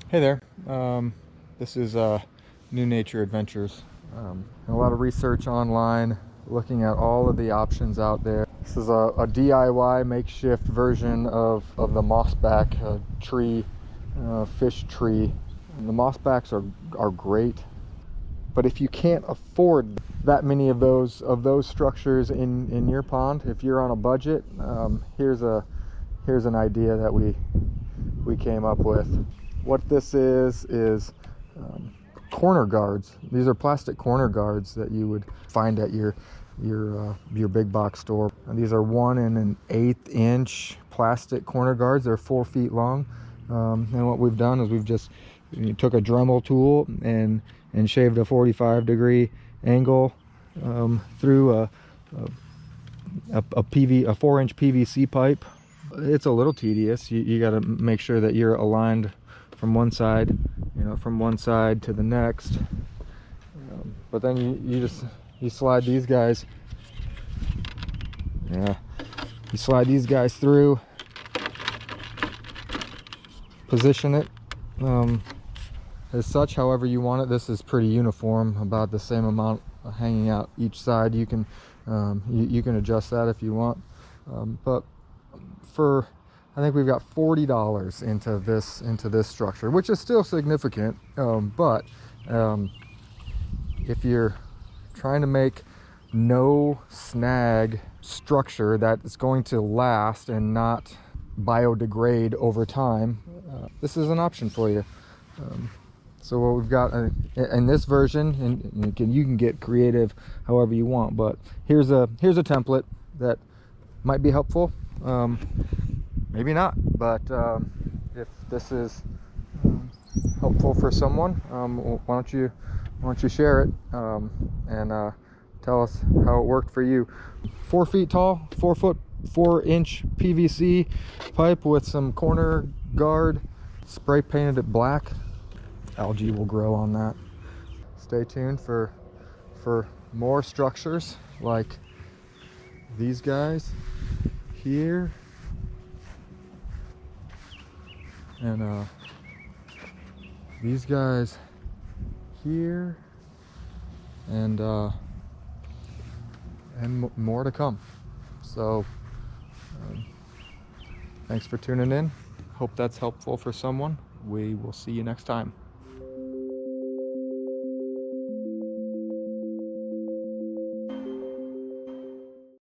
Hey there. This is New Nature Adventures. A lot of research online, looking at all of the options out there. This is a DIY makeshift version of the Mossback tree, fish tree. And the Mossbacks are great, but if you can't afford that many of those structures in your pond, if you're on a budget, here's an idea that we came up with. What this is corner guards. These are plastic corner guards that you would find at your big box store. And these are 1 1/8 inch plastic corner guards. They're 4 feet long. And what we've done is we took a Dremel tool and shaved a 45-degree angle through a 4-inch PVC pipe. It's a little tedious. You got to make sure that you're aligned from one side, from one side to the next. But then you slide these guys. Yeah, you slide these guys through, position it as such, however you want it. This is pretty uniform, about the same amount hanging out each side. You can you can adjust that if you want, but I think we've got $40 into this structure, which is still significant. But if you're trying to make no snag structure that is going to last and not biodegrade over time, this is an option for you. So what we've got in this version, and you can get creative however you want, but here's a template that might be helpful. Maybe not, but if this is helpful for someone, why don't you share it and tell us how it worked for you. 4 feet tall, 4-inch PVC pipe with some corner guard, spray painted it black. Algae will grow on that. Stay tuned for more structures like these guys here, and these guys here, and more to come. So thanks for tuning in. Hope that's helpful for someone. We will see you next time.